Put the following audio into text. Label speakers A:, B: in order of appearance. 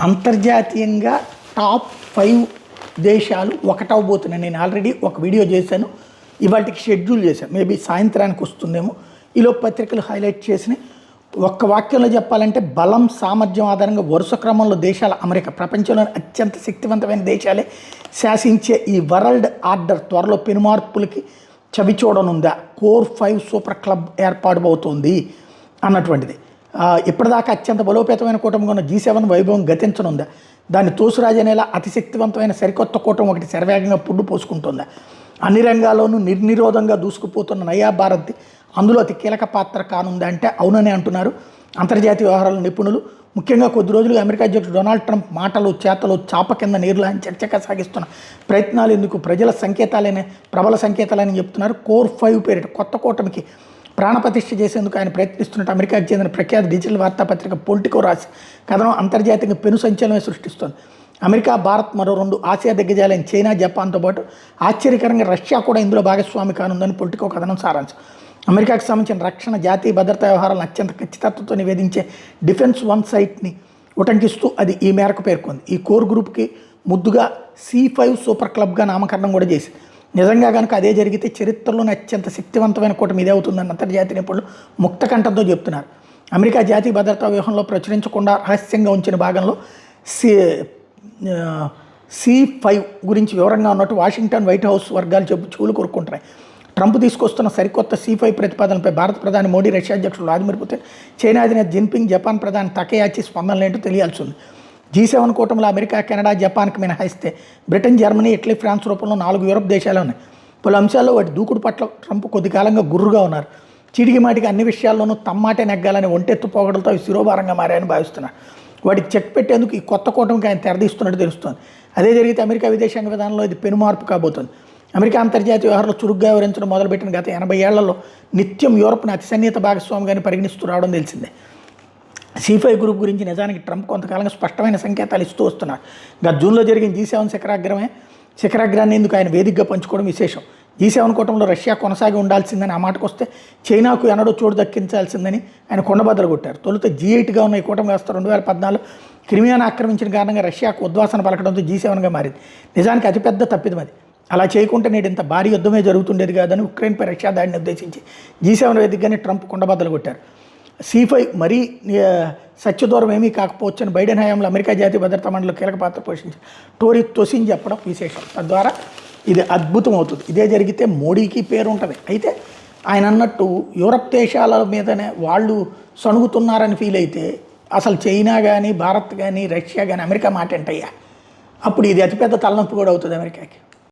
A: అంతర్జాతీయంగా టాప్ 5 దేశాలు ఒకటవబోతున్నాయి. నేను ఆల్రెడీ ఒక వీడియో చేశాను, ఇవాటికి షెడ్యూల్ చేశాను, మేబీ సాయంత్రానికి వస్తుందేమో. ఈలో పత్రికలు హైలైట్ చేసిన ఒక్క వాక్యంలో చెప్పాలంటే బలం సామర్థ్యం ఆధారంగా వరుస క్రమంలో దేశాల అమెరికా ప్రపంచంలోని అత్యంత శక్తివంతమైన దేశాలే శాసించే ఈ వరల్డ్ ఆర్డర్ త్వరలో పెనుమార్పులకి చవి చూడనుందా, కోర్ 5 సూపర్ క్లబ్ ఏర్పాటుబోతోంది అన్నటువంటిది. ఇప్పటిదాకా అత్యంత బలోపేతమైన కూటమిగా ఉన్న G7 వైభవం గతించనుందా, దాన్ని తోసురాజనేలా అతి శక్తివంతమైన సరికొత్త కూటమి ఒకటి శరవేగంగా పుడ్డు పోసుకుంటుందా, అన్ని రంగాల్లోనూ నిర్నిరోధంగా దూసుకుపోతున్న నయా భారత్ అందులో అతి కీలక పాత్ర కానుందా అంటే అవుననే అంటున్నారు అంతర్జాతీయ వ్యవహారాల నిపుణులు. ముఖ్యంగా కొద్ది రోజులుగా అమెరికా అధ్యక్షుడు డొనాల్డ్ ట్రంప్ మాటలు చేతలు చాప కింద నీరులా చర్చగా సాగిస్తున్న ప్రయత్నాలు ఎందుకు ప్రజల సంకేతాలనే ప్రబల సంకేతాలని చెప్తున్నారు. కోర్ 5 పేరిట కొత్త కూటమికి ప్రాణప్రతిష్ఠ చేసేందుకు ఆయన ప్రయత్నిస్తున్నట్టు అమెరికాకు చెందిన ప్రఖ్యాత డిజిటల్ వార్తాపత్రిక పొలిటికో రాసి కథనం అంతర్జాతీయంగా పెను సంచలనమే సృష్టిస్తోంది. అమెరికా, భారత్, మరో 2 ఆసియా దిగ్గజాలైన చైనా, జపాన్తో పాటు ఆశ్చర్యకరంగా రష్యా కూడా ఇందులో భాగస్వామి కానుందని పొలిటికో కథనం సారాంశం. అమెరికాకు సంబంధించిన రక్షణ, జాతీయ భద్రతా వ్యవహారాలను అత్యంత ఖచ్చితత్వంతో నివేదించే డిఫెన్స్ వన్ సైట్ని ఉటంకిస్తూ అది ఈ మేరకు పేర్కొంది. ఈ కోర్ గ్రూప్కి ముద్దుగా C5 సూపర్ క్లబ్గా నామకరణం కూడా చేసింది. నిజంగా కనుక అదే జరిగితే చరిత్రలోనే అత్యంత శక్తివంతమైన కూటమి ఇదే అవుతుందని అంతర్జాతీయ నిపుణులు ముక్త కంఠంతో చెప్తున్నారు. అమెరికా జాతీయ భద్రతా వ్యూహంలో ప్రచురించకుండా రహస్యంగా ఉంచిన భాగంలో C5 గురించి వివరంగా ఉన్నట్టు వాషింగ్టన్ వైట్ హౌస్ వర్గాలు చెవులు కోరుకుంటున్నాయి. ట్రంప్ తీసుకొస్తున్న సరికొత్త C5 ప్రతిపాదనపై భారత ప్రధాని మోడీ, రష్యా అధ్యక్షుడు వ్లాదిమిర్ పుతిన్, చైనా అధినేత జిన్పింగ్, జపాన్ ప్రధాని తకయాచి స్పందనలేంటో తెలియాల్సి ఉంది. G7 కూటమిలో అమెరికా, కెనడా, జపాన్కి మినహాయిస్తే బ్రిటన్, జర్మనీ, ఇటలీ, ఫ్రాన్స్ రూపంలో 4 యూరప్ దేశాలు ఉన్నాయి. పలు అంశాల్లో వాటి దూకుడు పట్ల ట్రంప్ కొద్ది కాలంగా గుర్రుగా ఉన్నారు. చీటికి మాటికి అన్ని విషయాల్లోనూ తమ్మాటే నెగ్గాలని ఒంటెత్తు పోగడలతో అవి శిరోభారంగా మారాయని భావిస్తున్నారు. వాటికి చెక్ పెట్టేందుకు ఈ కొత్త కూటమికి ఆయన తెరదీస్తున్నట్టు తెలుస్తోంది. అదే జరిగితే అమెరికా విదేశాంగ విధానంలో ఇది పెనుమార్పు కాబోతోంది. అమెరికా అంతర్జాతీయ వ్యవహారాలు చురుగ్గా వ్యవహరించడం మొదలుపెట్టిన గత 80 ఏళ్లలో నిత్యం యూరప్ను అతి సన్నిహిత భాగస్వామిగానే పరిగణిస్తూ రావడం తెలిసిందే. C5 గ్రూప్ గురించి నిజానికి ట్రంప్ కొంతకాలంగా స్పష్టమైన సంకేతాలు ఇస్తూ వస్తున్నారు. గత జూన్లో జరిగిన G7 శిఖరాగ్రాన్ని ఎందుకు ఆయన వేదికగా పంచుకోవడం విశేషం. G7 కూటమిలో రష్యా కొనసాగి ఉండాల్సిందని ఆ మాటకు వస్తే చైనాకు ఎన్నడూ చోటు దక్కించాల్సిందని ఆయన కొండబద్దలు కొట్టారు. తొలుత G8గా ఉన్న ఈ కూటమి కాస్త 2014 క్రిమియాను ఆక్రమించిన కారణంగా రష్యాకు ఉద్వాసన పలకడంతో G7గా మారింది. నిజానికి అతిపెద్ద తప్పిదం అది. అలా చేయకుంటే నేడు ఇంత భారీ యుద్ధమే జరుగుతుండేది కాదని ఉక్రెయిన్పై రష్యా దాడిని ఉద్దేశించి G7 వేదికగానే ట్రంప్ కొండబద్దలు కొట్టారు. C5 మరీ సత్యదూరం ఏమీ కాకపోవచ్చని బైడెన్ హయాంలో అమెరికా జాతీయ భద్రతా మండలిలో కీలక పాత్ర పోషించారు టోరీ తొసిన్ చెప్పడం విశేషం. తద్వారా ఇది అద్భుతం అవుతుంది. ఇదే జరిగితే మోడీకి పేరు ఉంటుంది. అయితే ఆయన అన్నట్టు యూరప్ దేశాల మీదనే వాళ్ళు సణుగుతున్నారని ఫీల్ అయితే అసలు చైనా కానీ, భారత్ కానీ, రష్యా కానీ అమెరికా మాట ఏంటయ్యా, అప్పుడు ఇది అతిపెద్ద తలనొప్పి కూడా అవుతుంది అమెరికాకి.